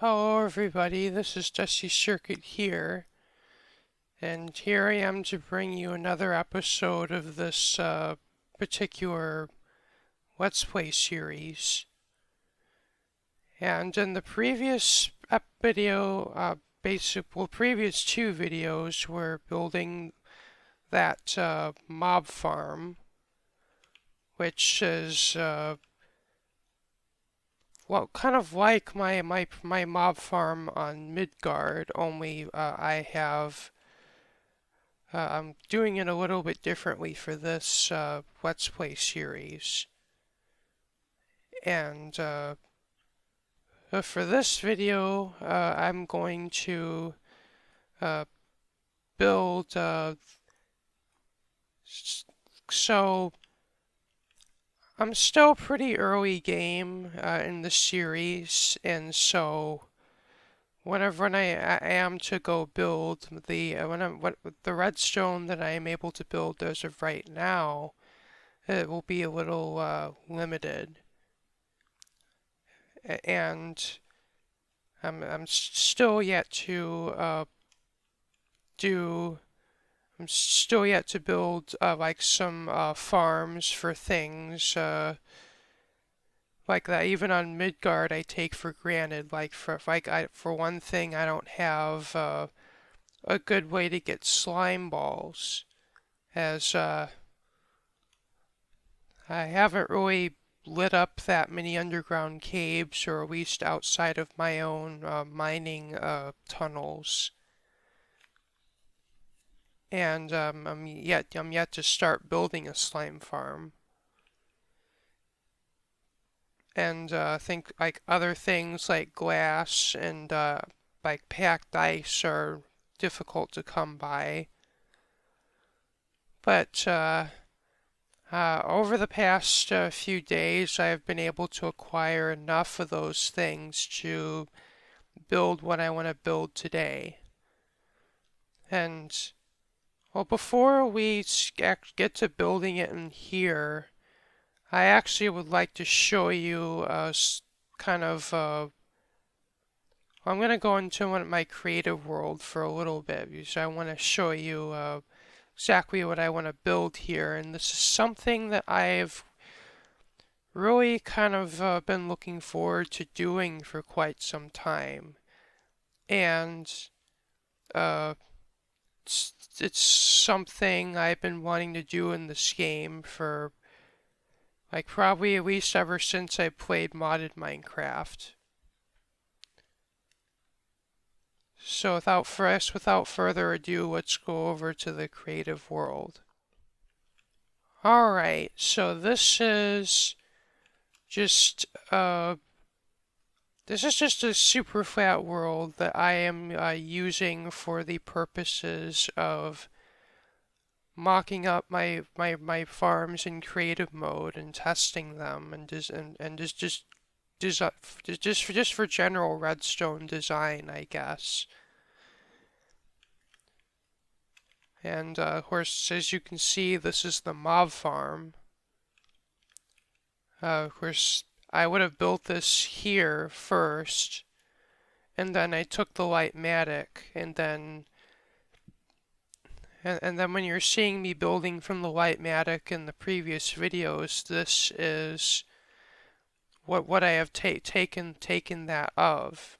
Hello everybody, this is Dusty Circuit here, and here I am to bring you another episode of this particular Let's Play series. And in the previous previous two videos were building that mob farm, which is well, kind of like my mob farm on Midgard, only I'm doing it a little bit differently for this Let's Play series. And for this video, I'm going to uh, build. So I'm still pretty early game in the series, and so when I am to go build the redstone that I am able to build as of right now, it will be a little limited, and I'm still yet to do. I'm still yet to build like some farms for things like that. Even on Midgard, I take for granted. For one thing, I don't have a good way to get slime balls, as I haven't really lit up that many underground caves, or at least outside of my own mining tunnels. And I'm yet to start building a slime farm. And I think like other things like glass and like packed ice are difficult to come by. But over the past few days, I've been able to acquire enough of those things to build what I want to build today. And, well, before we get to building it in here, I actually would like to show you kind of. I'm going to go into my creative world for a little bit because I want to show you exactly what I want to build here. And this is something that I've really kind of been looking forward to doing for quite some time. And uh, it's something I've been wanting to do in this game for like probably at least ever since I played modded Minecraft. So without further ado, let's go over to the creative world. Alright, so just uh this is just a super flat world that I am using for the purposes of mocking up my farms in creative mode and testing them and just for general redstone design, I guess. And of course, as you can see, this is the mob farm. Of course, I would have built this here first, and then I took the Lightmatic, and then when you're seeing me building from the Lightmatic in the previous videos, this is what I have taken that of.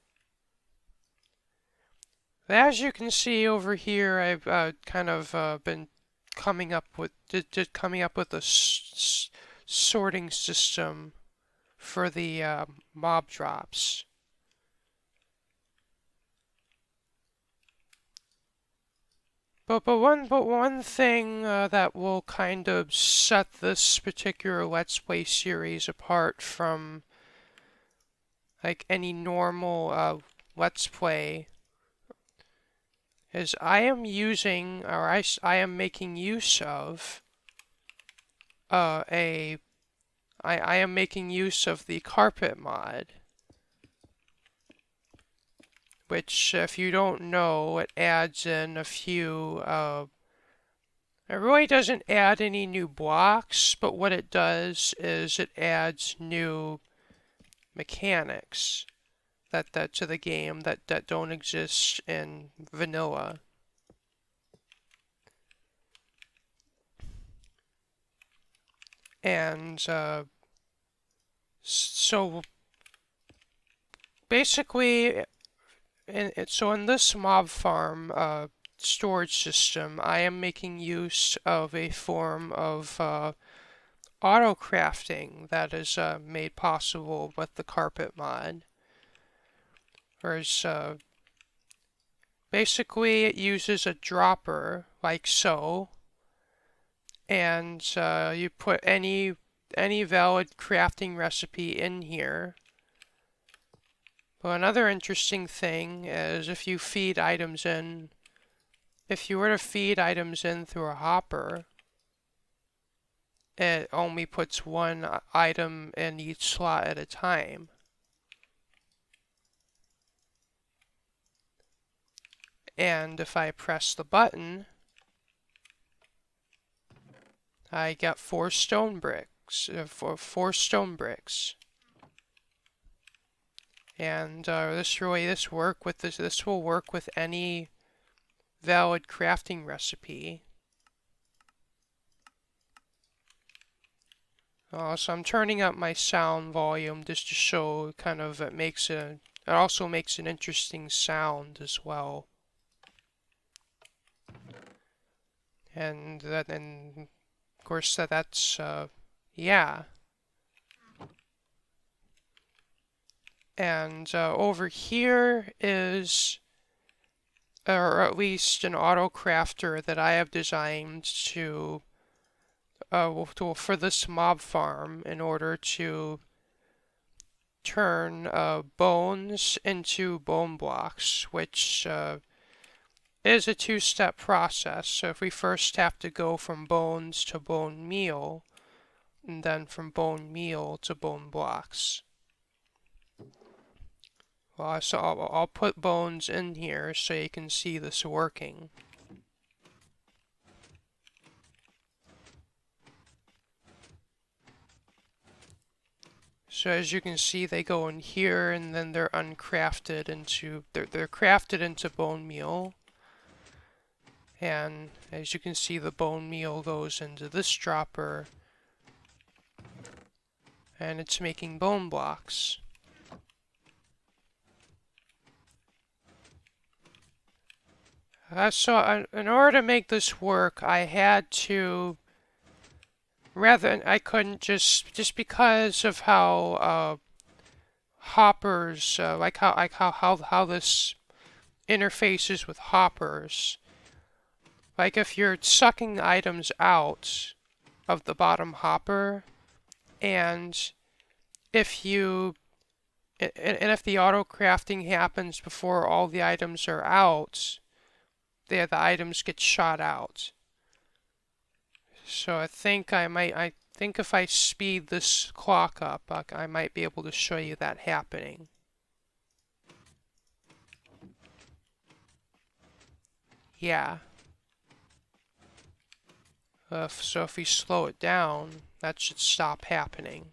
As you can see over here, I've kind of been coming up with a sorting system for the mob drops. But one thing that will kind of set this particular Let's Play series apart from like any normal Let's Play is I am using, or I am making use of I am making use of the carpet mod, which, if you don't know, it adds in a few, it really doesn't add any new blocks, but what it does is it adds new mechanics. that to the game that don't exist in vanilla. And so basically, in this mob farm storage system, I am making use of a form of auto crafting that is made possible with the carpet mod. Whereas basically it uses a dropper like so, and you put any valid crafting recipe in here. But another interesting thing is if you feed items in, if you were to feed items in through a hopper, it only puts one item in each slot at a time. And if I press the button, I get 4 stone bricks, four stone bricks. And this will work with any valid crafting recipe. So I'm turning up my sound volume just to show kind of it also makes an interesting sound as well. And of course that's yeah. And over here is, or at least an auto crafter that I have designed for this mob farm in order to turn bones into bone blocks, which is a two-step process. So if we first have to go from bones to bone meal, and then from bone meal to bone blocks. Well, so I'll put bones in here so you can see this working. So as you can see, they go in here and then they're uncrafted into, they're crafted into bone meal. And as you can see, the bone meal goes into this dropper and it's making bone blocks. So in order to make this work, I had to, I couldn't just because of how hoppers, how this interfaces with hoppers. Like if you're sucking items out of the bottom hopper, and if you and if the auto crafting happens before all the items are out, the items get shot out. So I think if I speed this clock up, I might be able to show you that happening. Yeah. So if we slow it down, that should stop happening.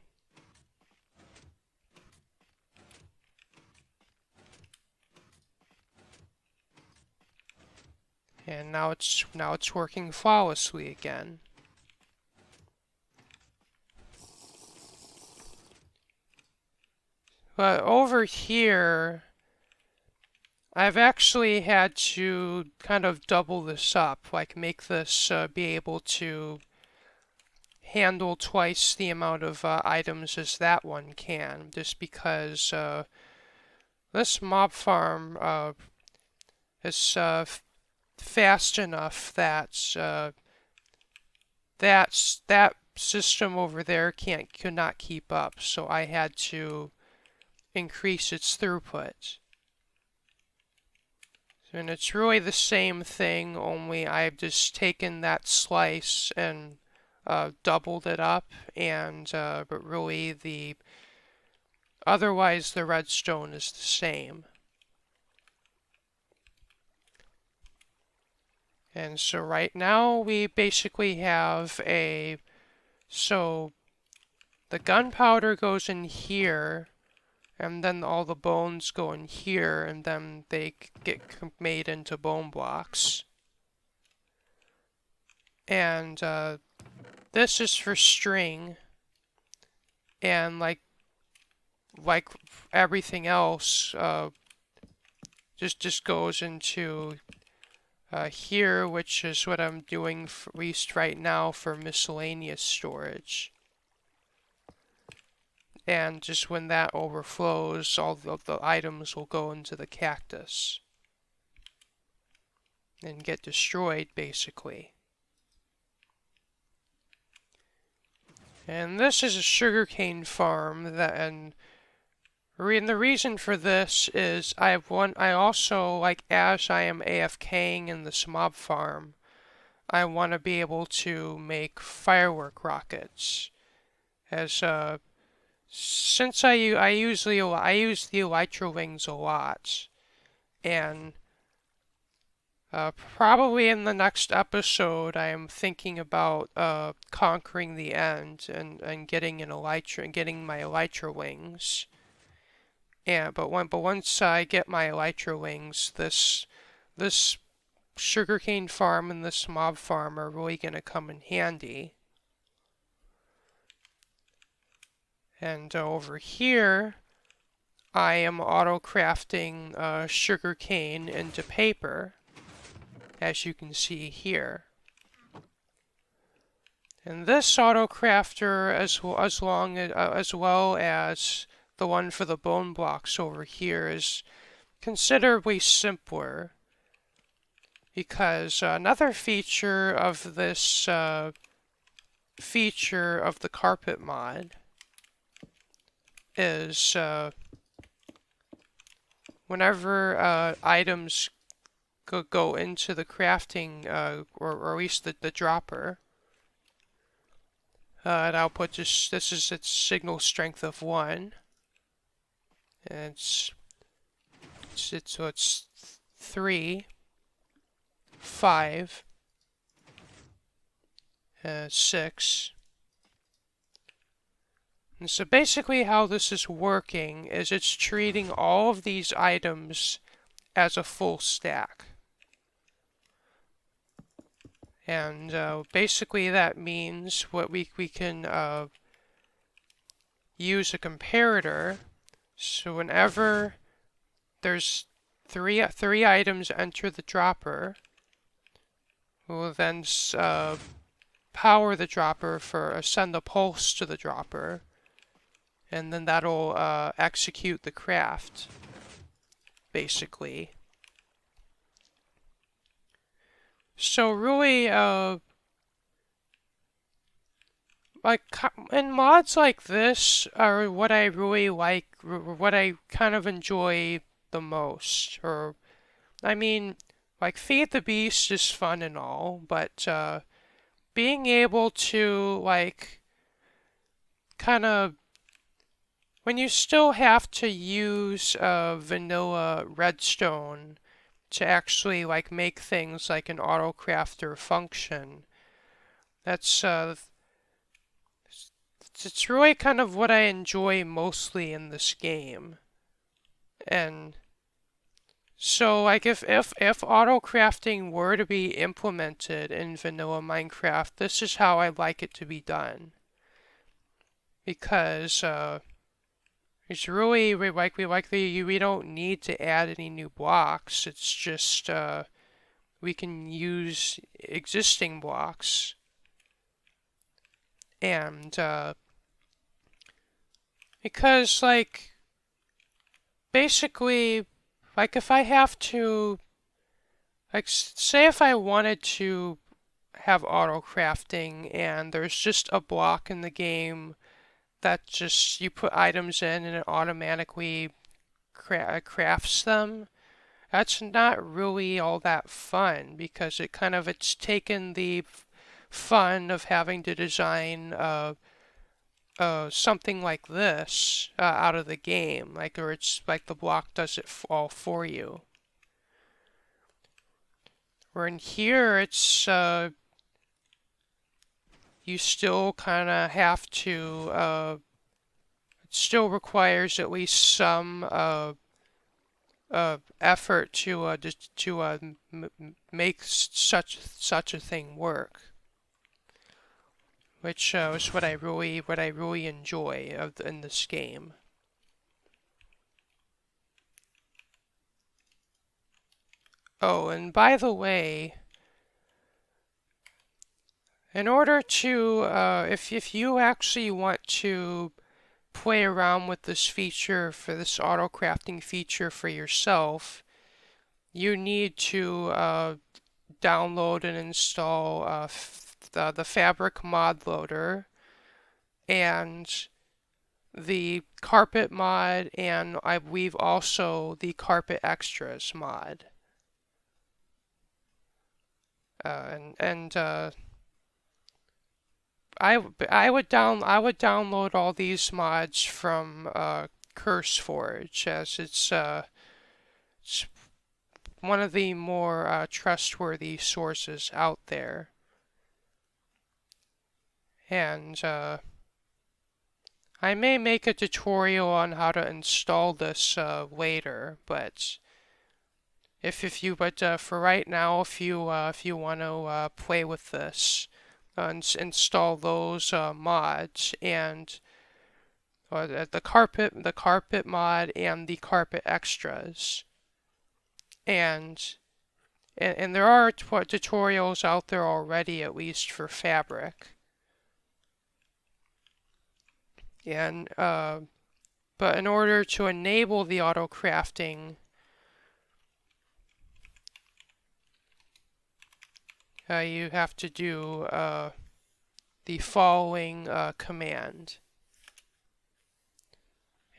And now it's working flawlessly again. But over here, I've actually had to kind of double this up, like make this be able to handle twice the amount of items as that one can, just because this mob farm is fast enough that that system over there could not keep up, so I had to increase its throughput. And it's really the same thing, only I've just taken that slice and doubled it up, and but really otherwise the redstone is the same. And so right now we basically have so the gunpowder goes in here, and then all the bones go in here, and then they get made into bone blocks. And this is for string, and like everything else, just goes into here, which is what I'm doing for, at least right now, for miscellaneous storage. And just when that overflows, all of the items will go into the cactus and get destroyed, basically. And this is a sugarcane farm and the reason for this is I also, like, as I am AFKing in this mob farm, I want to be able to make firework rockets. As since I use the elytra wings a lot, and probably in the next episode I am thinking about conquering the end and getting my elytra wings. Yeah, but once I get my elytra wings, this sugarcane farm and this mob farm are really gonna come in handy. And over here, I am auto-crafting sugarcane into paper, as you can see here. And this auto-crafter, as well as the one for the bone blocks over here, is considerably simpler, because another feature of this feature of the carpet mod is whenever items go into the crafting, or at least the dropper, it outputs this is its signal strength of 1, and it's 3, 5, 6. And so basically how this is working is it's treating all of these items as a full stack. And basically that means what we can use a comparator. So whenever there's three items enter the dropper, we'll then power the dropper send a pulse to the dropper, and then that'll execute the craft, basically. So really, like, in mods like this are what I really like, what I kind of enjoy the most. Or, I mean, like, Feed the Beast is fun and all, but being able to, like, kind of, when you still have to use vanilla redstone to actually, like, make things like an auto crafter function, that's it's really kind of what I enjoy mostly in this game. And so, like, if auto crafting were to be implemented in vanilla Minecraft, this is how I'd like it to be done. Because it's really, we don't need to add any new blocks. It's just we can use existing blocks. And because, like, basically, like, if I have to, like, say if I wanted to have auto crafting and there's just a block in the game that just you put items in and it automatically crafts them, that's not really all that fun, because it's taken the fun of having to design something like this out of the game, like, or it's like the block does it all for you. Where in here, it's you still kind of have to it still requires at least some effort to make such a thing work, which is what I really enjoy in this game. Oh, and by the way, in order to if you actually want to play around with this feature for this auto crafting feature for yourself, you need to download and install the Fabric mod loader and the carpet mod, and I believe also the carpet extras mod. I would download all these mods from CurseForge, as it's one of the more trustworthy sources out there. And I may make a tutorial on how to install this later, but for right now, if you want to play with this, install those mods and the carpet mod and the carpet extras, and there are tutorials out there already, at least for fabric. And but in order to enable the auto crafting, you have to do the following command,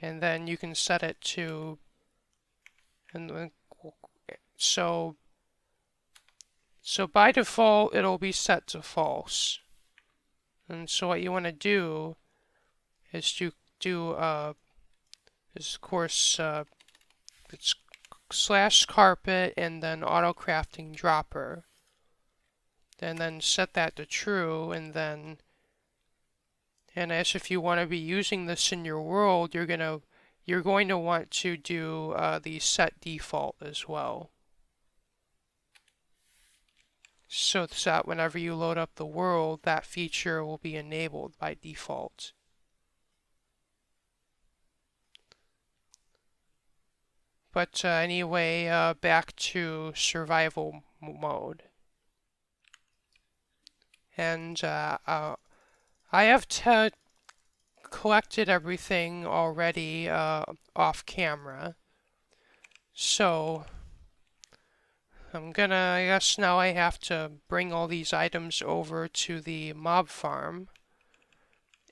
and then you can set it to, and so by default it'll be set to false. And so what you want to do is to do is of course it's /carpet and then auto crafting dropper, and then set that to true, and as if you want to be using this in your world, you're going to want to do the set default as well, so that whenever you load up the world, that feature will be enabled by default. But anyway, back to survival mode. And I have collected everything already off camera. So I guess now I have to bring all these items over to the mob farm.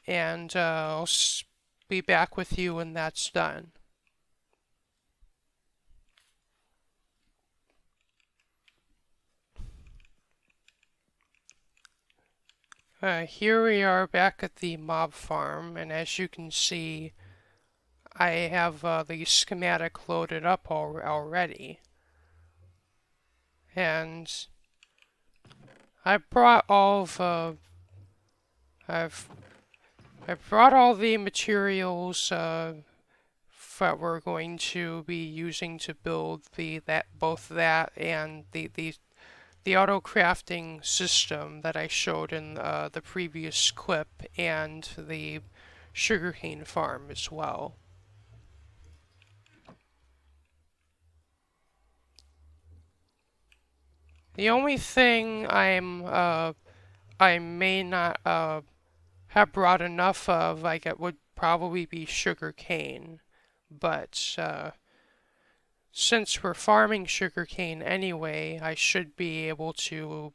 And I'll be back with you when that's done. Here we are back at the mob farm, and as you can see, I have the schematic loaded up already. And I brought all of I've brought all the materials that we're going to be using to build both that and the auto crafting system that I showed in the previous clip, and the sugarcane farm as well. The only thing I may not have brought enough of, like, it would probably be sugarcane, but since we're farming sugarcane anyway, I should be able to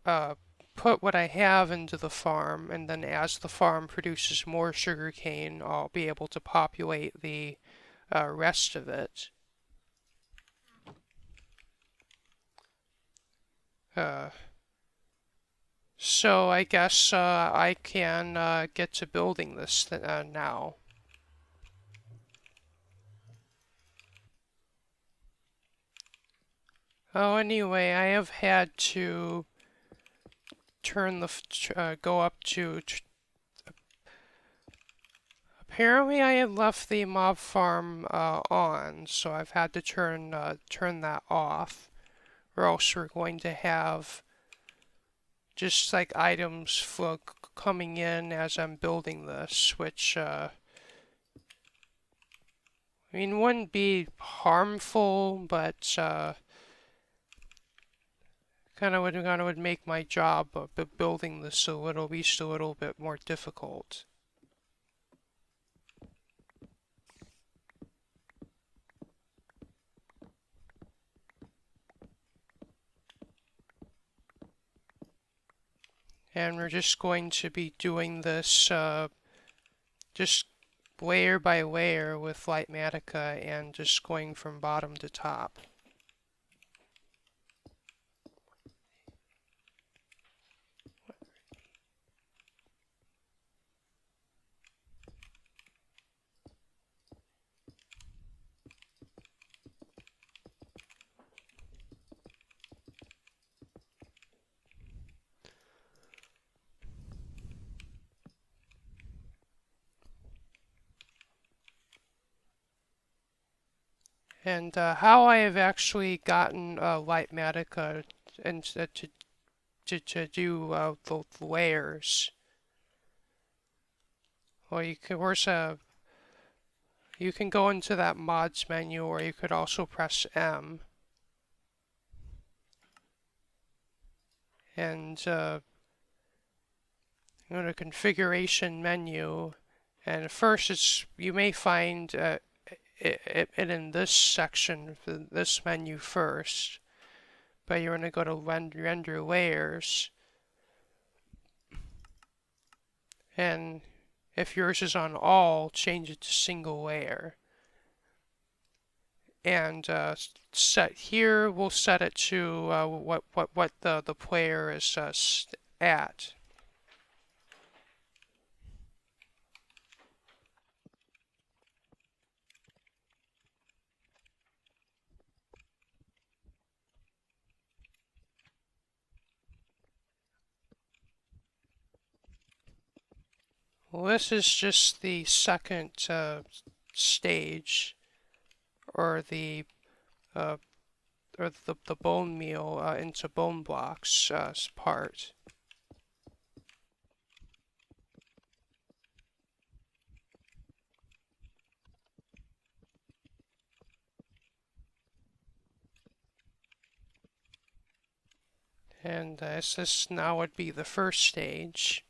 put what I have into the farm, and then as the farm produces more sugarcane, I'll be able to populate the rest of it. So I guess I can get to building this now. Oh, anyway, I have had to turn the go up to Apparently I had left the mob farm on, so I've had to turn that off, or else we're going to have just like items coming in as I'm building this, which I mean wouldn't be harmful, but kind of would make my job of building this a little, at least a little bit more difficult. And we're just going to be doing this just layer by layer with Lightmatica and just going from bottom to top. And how I have actually gotten Lightmatica and to do the layers. Well, you can, of course, you can go into that mods menu, or you could also press M and go to configuration menu. And first, you may find it in this section, this menu first, but you're going to go to render layers, and if yours is on all, change it to single layer. And set here, we'll set it to what the player is at. Well, this is just the second stage, or the uh, the bone meal into bone blocks part. And this now would be the first stage.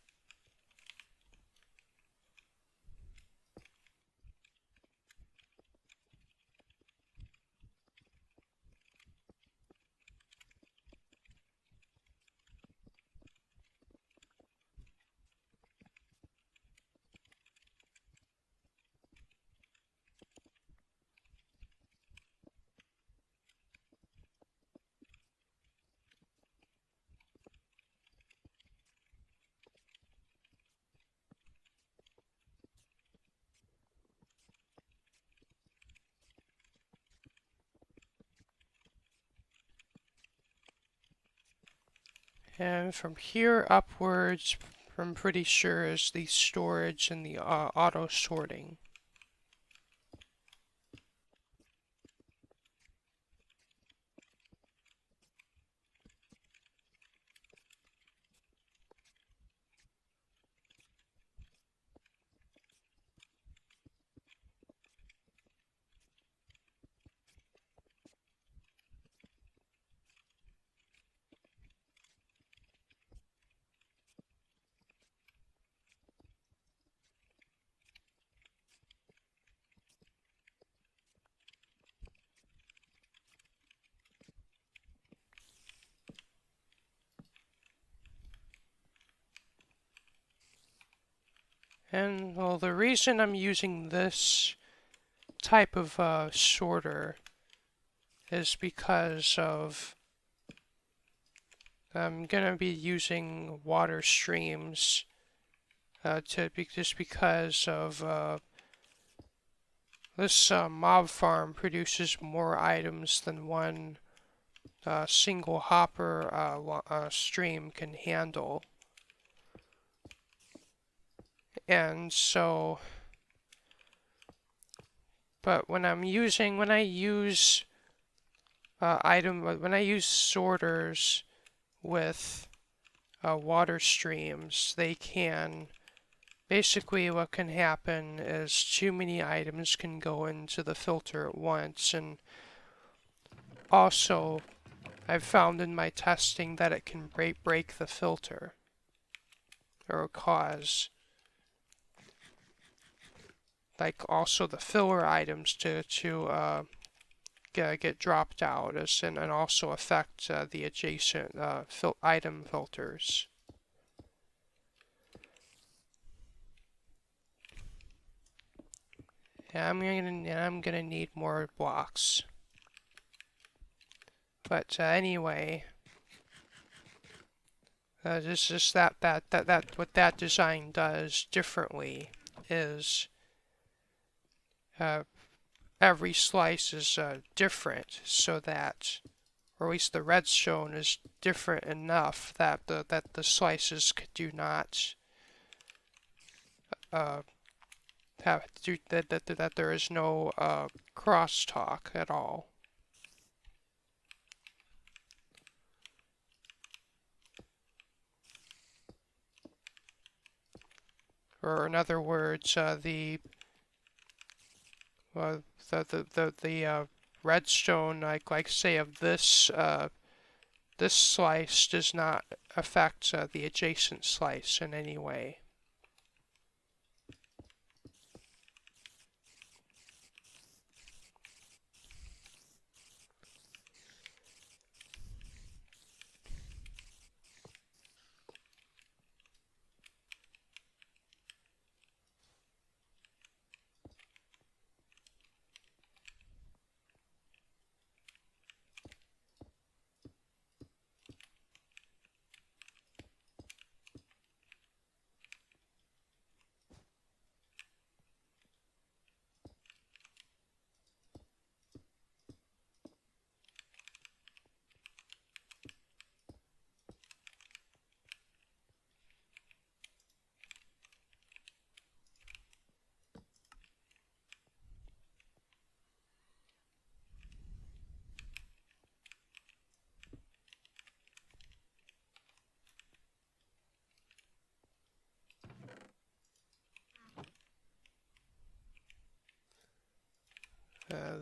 And from here upwards, I'm pretty sure is the storage and the auto sorting. And well, the reason I'm using this type of sorter is because of I'm gonna be using water streams just because of this mob farm produces more items than one single hopper stream can handle. And so But when I use when I use sorters with water streams, they can basically what can happen is too many items can go into the filter at once, and also I've found in my testing that it can break the filter or cause like also the filler items to get dropped out and also affect the adjacent item filters. And I'm gonna need more blocks. But anyway, just what that design does differently is uh, every slice is different, so that, or at least the redstone is different enough that the slices do not uh, have that there is no crosstalk at all. Or in other words, uh, the redstone, like say of this slice does not affect the adjacent slice in any way.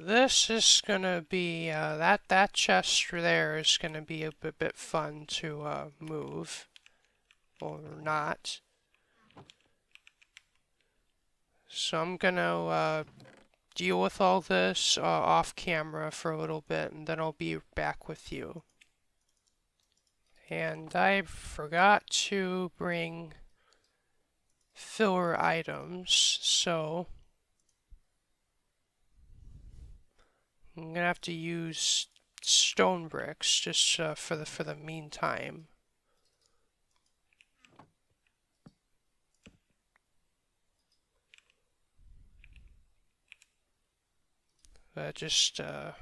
This is gonna be that chest there is gonna be a bit fun to move or not. So I'm gonna deal with all this off camera for a little bit, and then I'll be back with you. And I forgot to bring filler items, so I'm gonna have to use stone bricks just for the meantime. Just as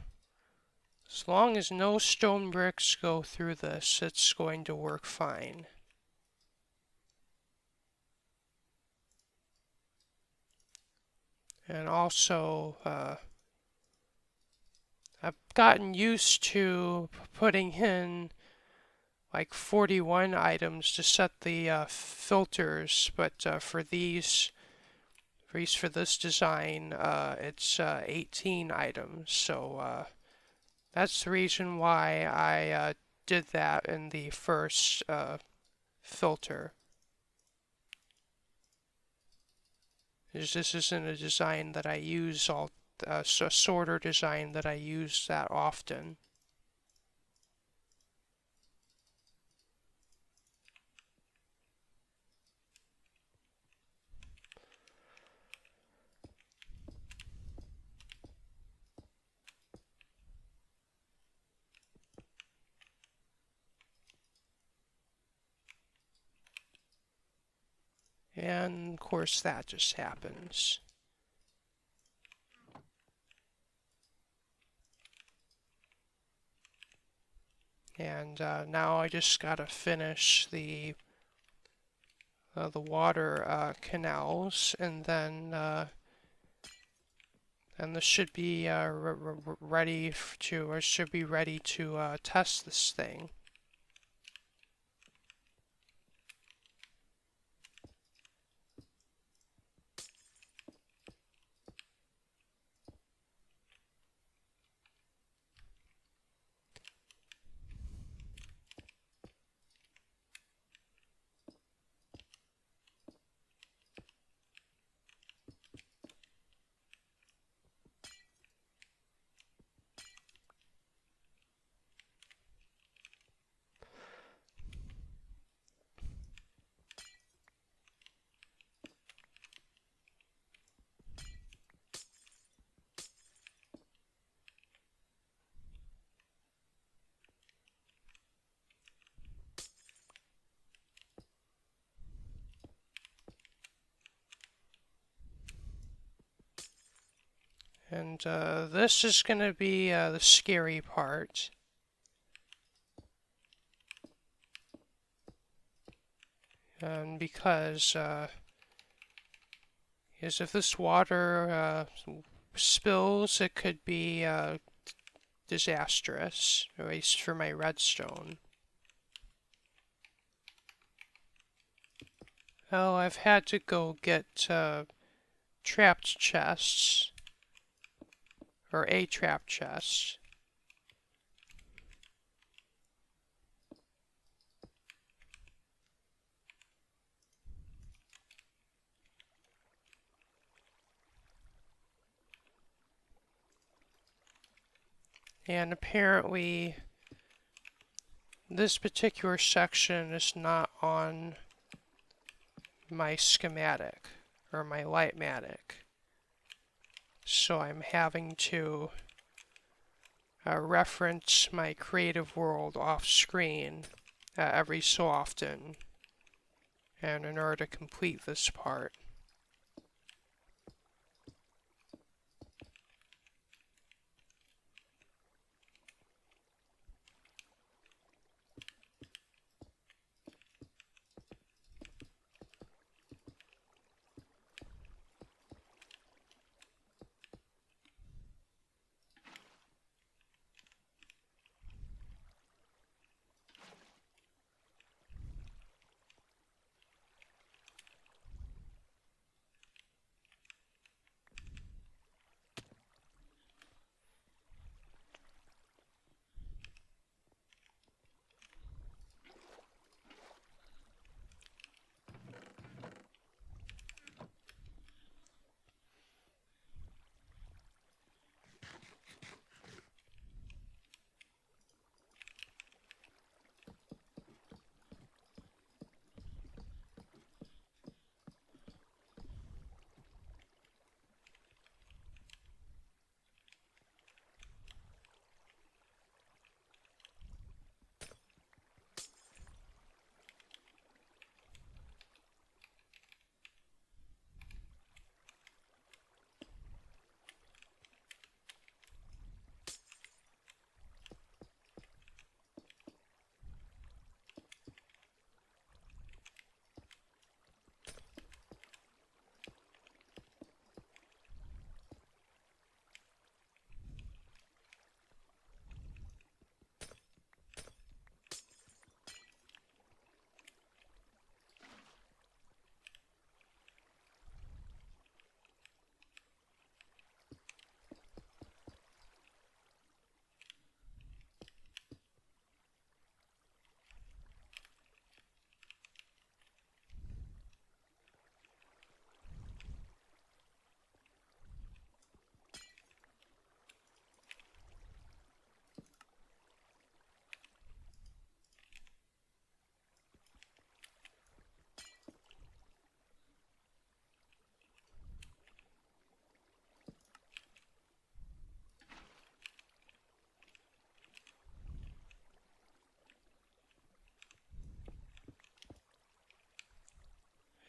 long as no stone bricks go through this, it's going to work fine. And also, I've gotten used to putting in like 41 items to set the filters, but for this design, it's 18 items. So that's the reason why I did that in the first filter. This isn't a design that I use a sorter design that I use that often. And of course that just happens. And now I just gotta finish the water canals, and then And this should be ready to, or should be ready to test this thing. And this is going to be the scary part. Because if this water spills, it could be disastrous, at least for my redstone. Well, I've had to go get trapped chests, or a trap chest. And apparently, this particular section is not on my schematic, or my lightmatic. So I'm having to reference my creative world off screen every so often, and in order to complete this part.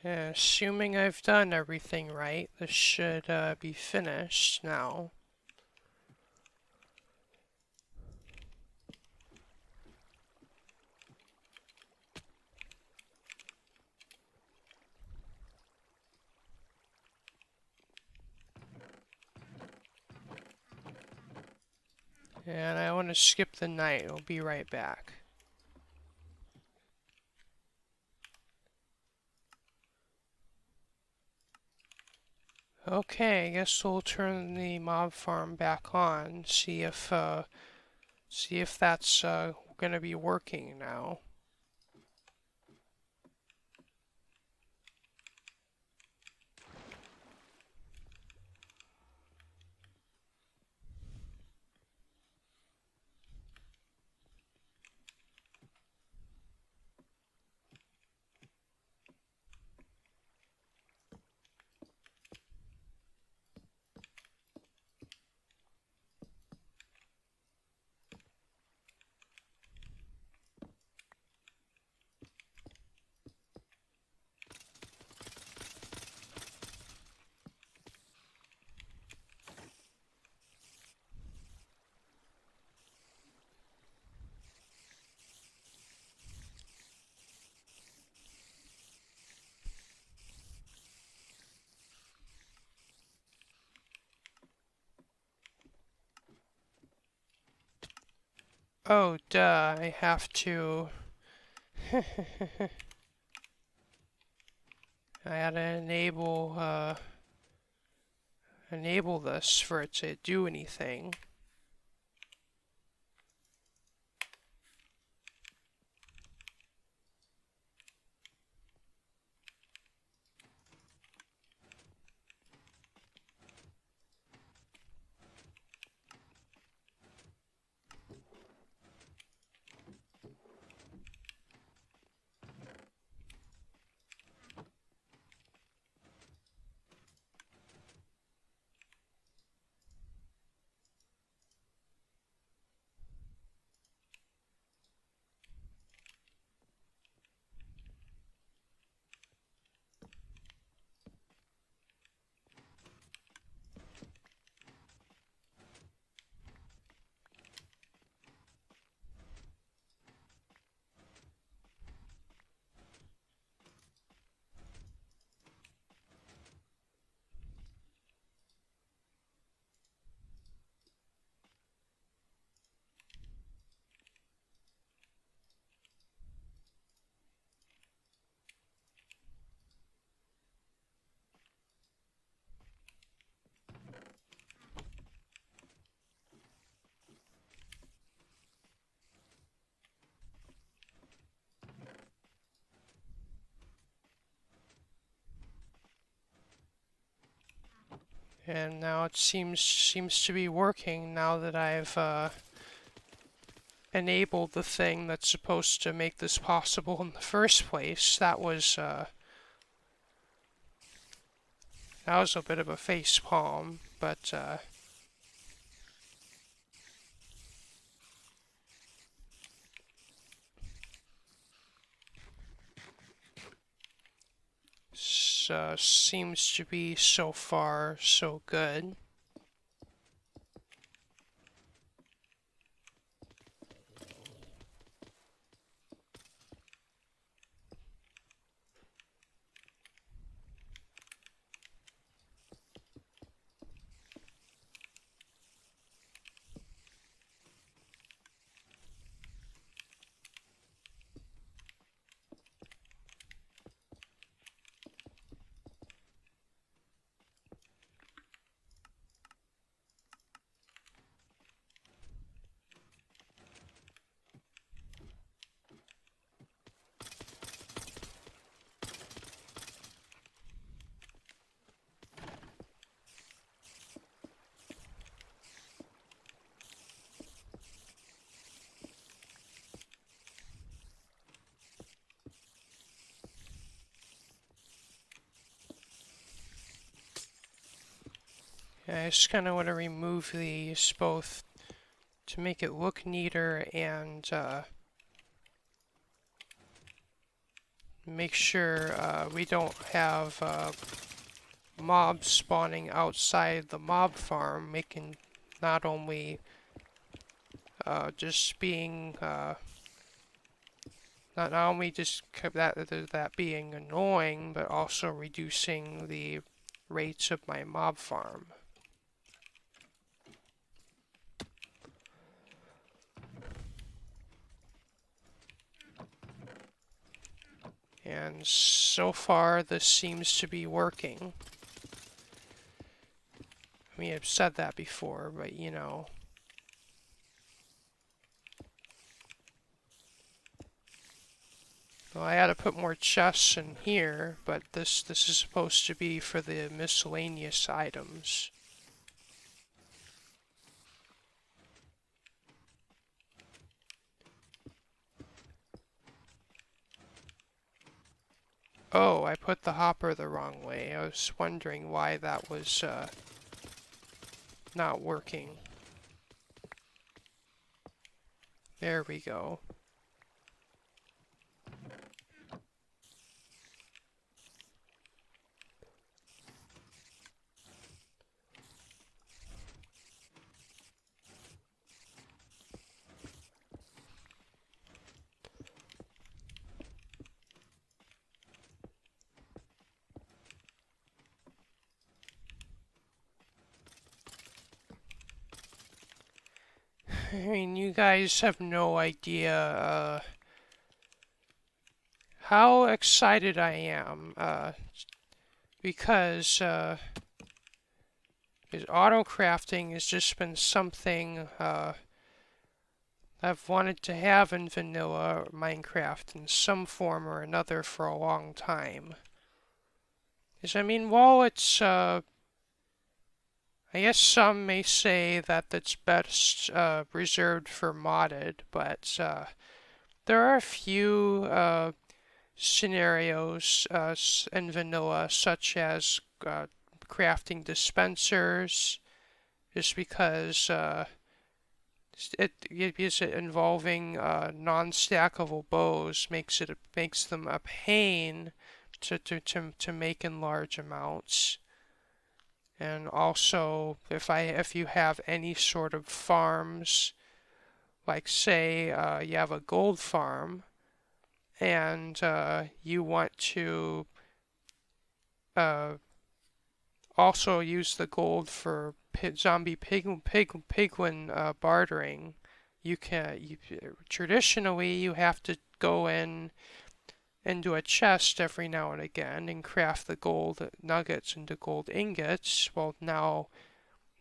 Assuming I've done everything right, this should be finished now. And I want to skip the night. I'll be right back. Okay, I guess we'll turn the mob farm back on. See if that's gonna be working now. Oh, duh, I have to. I had to enable this for it to do anything. And now it seems to be working now that I've enabled the thing that's supposed to make this possible in the first place. That was a bit of a face palm, but seems to be so far so good. I just kind of want to remove these both to make it look neater and make sure we don't have mobs spawning outside the mob farm, making not only just being not only just that being annoying, but also reducing the rates of my mob farm. And so far, this seems to be working. I mean, I've said that before, but you know. Well, I had to put more chests in here, but this is supposed to be for the miscellaneous items. Oh, I put the hopper the wrong way. I was wondering why that was not working. There we go. I mean, you guys have no idea how excited I am because auto crafting has just been something I've wanted to have in vanilla Minecraft in some form or another for a long time. Because, I mean, while it's, I guess some may say that it's best reserved for modded, but there are a few scenarios in vanilla, such as crafting dispensers, just because it is involving non-stackable bows makes them a pain to make in large amounts. And also, if you have any sort of farms, like say you have a gold farm, and you want to uh, also use the gold for zombie piglin bartering. Traditionally you have to go in into a chest every now and again and craft the gold nuggets into gold ingots. Well, now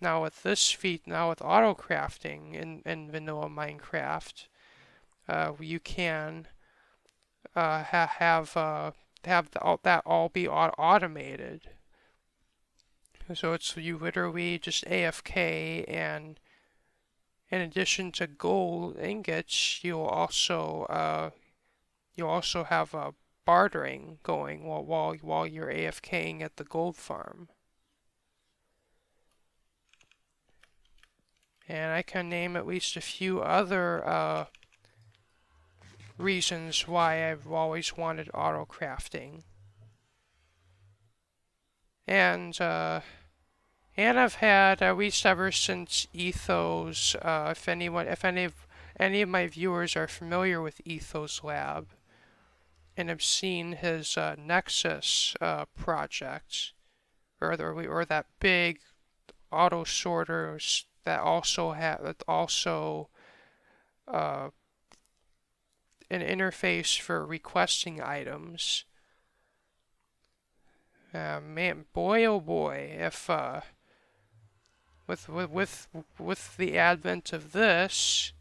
with this feat, now with auto crafting in vanilla Minecraft, you can have that all be automated. So it's you literally just AFK, and in addition to gold ingots, you'll also have bartering going while you're AFKing at the gold farm. And I can name at least a few other reasons why I've always wanted auto crafting. And I've had, at least ever since Ethos, if any of my viewers are familiar with Ethos Lab and have seen his Nexus project, or that big auto sorters that also uh, an interface for requesting items. Man, boy, oh boy, if with the advent of this,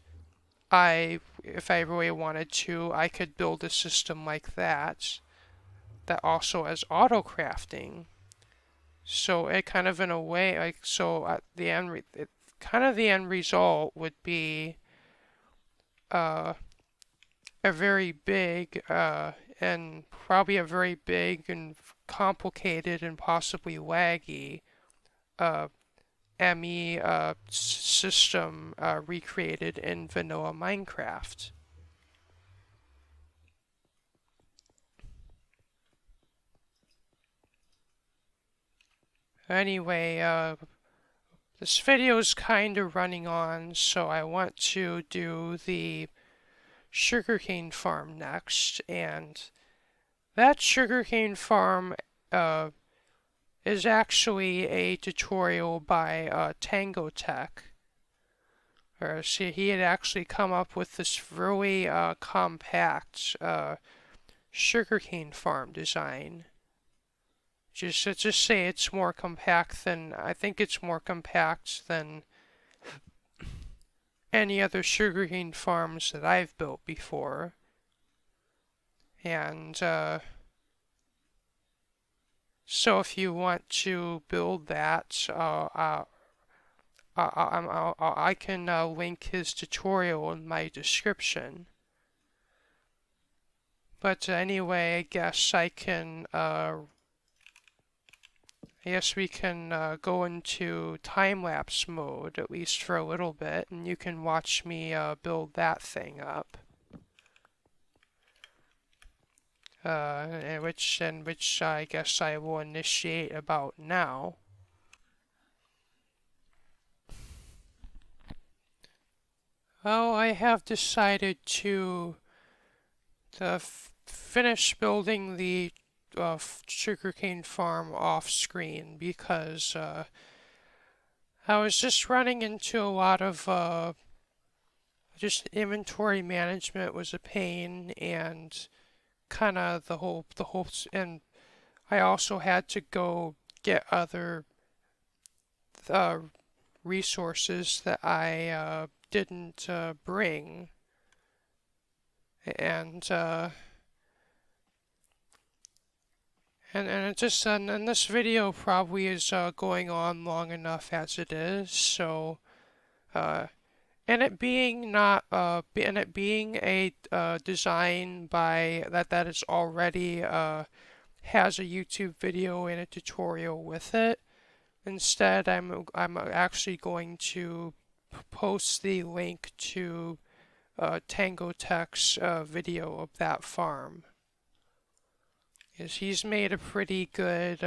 if I really wanted to, I could build a system like that also has auto crafting. So it kind of in a way, like, so at the end, the end result would be uh, a very big and probably a very big and complicated and possibly laggy uh, ME system recreated in vanilla Minecraft. Anyway, this video is kind of running on, so I want to do the sugarcane farm next, and that sugarcane farm is actually a tutorial by Tango Tech. See, he had actually come up with this really compact sugarcane farm design. Just say it's more compact than, I think it's more compact than any other sugarcane farms that I've built before. And so if you want to build that, I can link his tutorial in my description. But anyway, I guess we can go into time-lapse mode, at least for a little bit, and you can watch me build that thing up. Which I guess I will initiate about now. Well, I have decided to finish building the sugarcane farm off screen because I was just running into a lot of just inventory management was a pain, and kind of and I also had to go get other uh, resources that I didn't bring, and and this video probably is going on long enough as it is. So uh, and it being not and it being a design by that is already has a YouTube video and a tutorial with it. Instead, I'm actually going to post the link to Tango Tech's video of that farm. Because he's made a pretty good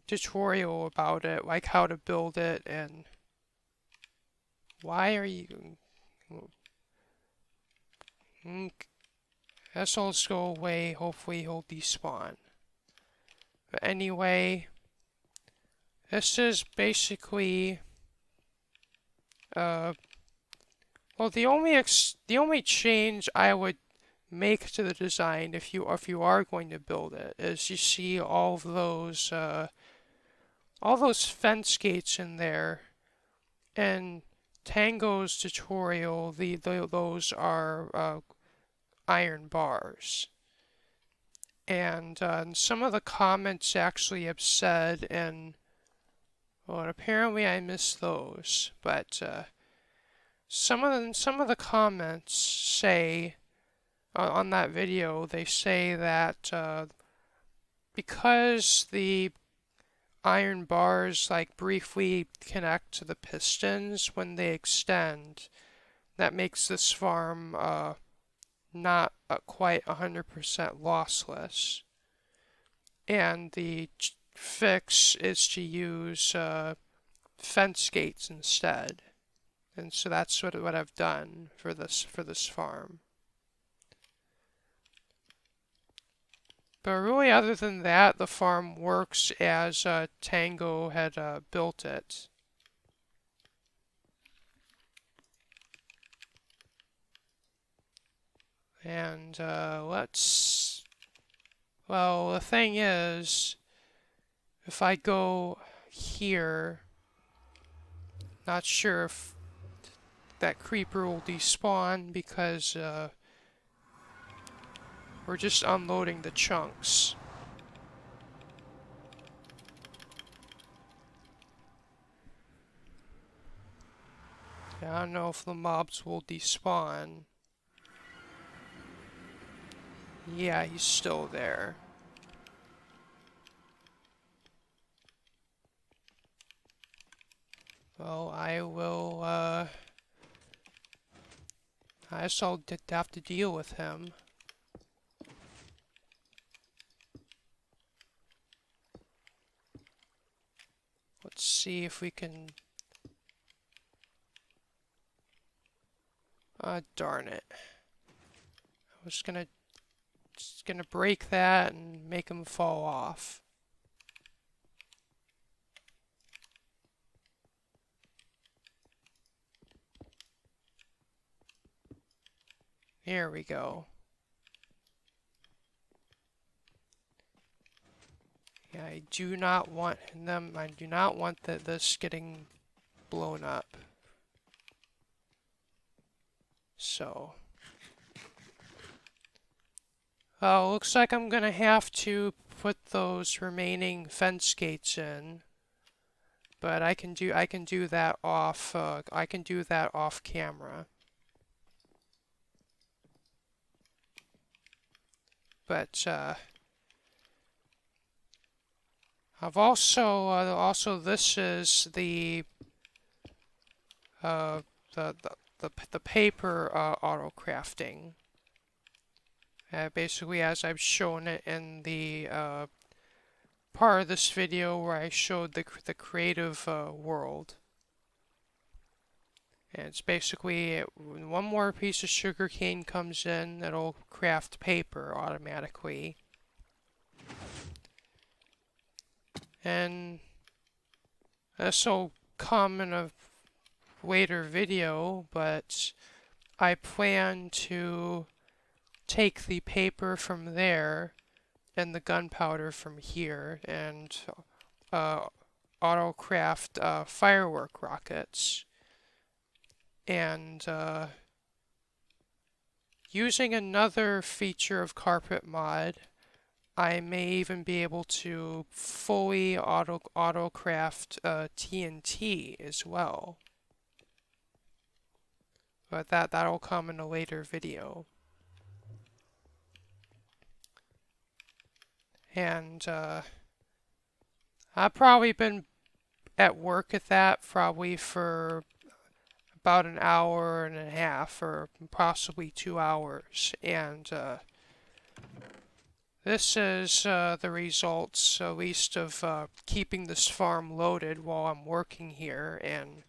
tutorial about it, like how to build it, and why are you... Guess I'll just go away, hopefully he'll despawn. But anyway, this is basically well, the only change I would make to the design if you are going to build it is you see all those fence gates in there. And Tango's tutorial, those are iron bars. And some of the comments actually have said, and well, apparently I missed those, but some of the comments say on that video, they say that because the iron bars like briefly connect to the pistons when they extend, that makes this farm not quite 100% lossless. And the fix is to use fence gates instead. And so that's what I've done for this farm. But really, other than that, the farm works as Tango had built it. And well, the thing is, if I go here, not sure if that creeper will despawn because we're just unloading the chunks. I don't know if the mobs will despawn. Yeah, he's still there. Well, I guess I'll have to deal with him. Let's see if we can... darn it. I was just gonna break that and make him fall off. Here we go. I do not want them, I do not want this getting blown up. So, looks like I'm gonna have to put those remaining fence gates in, but I can do that off camera. But I've also this is uh, the the paper auto crafting. Basically, as I've shown it in the part of this video where I showed the creative world. And it's basically when one more piece of sugarcane comes in, it'll craft paper automatically. And this will come in a later video, but I plan to take the paper from there and the gunpowder from here and auto craft firework rockets. And using another feature of Carpet Mod, I may even be able to fully auto craft TNT as well. But that'll come in a later video. And I've probably been at work at that probably for about an hour and a half or possibly 2 hours. And this is the results, at least of keeping this farm loaded while I'm working here, and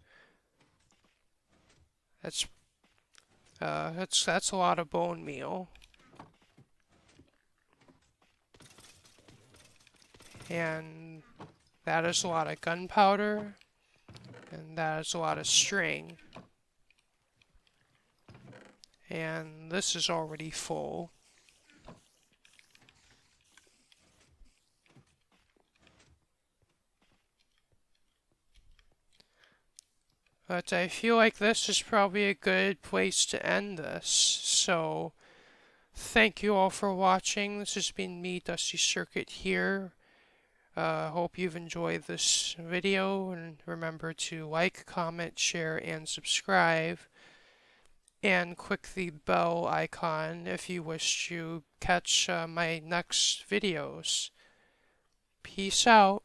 that's a lot of bone meal. And that is a lot of gunpowder, and that is a lot of string. And this is already full. But I feel like this is probably a good place to end this. So, thank you all for watching. This has been me, Dusty Circuit here. Hope you've enjoyed this video, and remember to like, comment, share, and subscribe. And click the bell icon if you wish to catch my next videos. Peace out.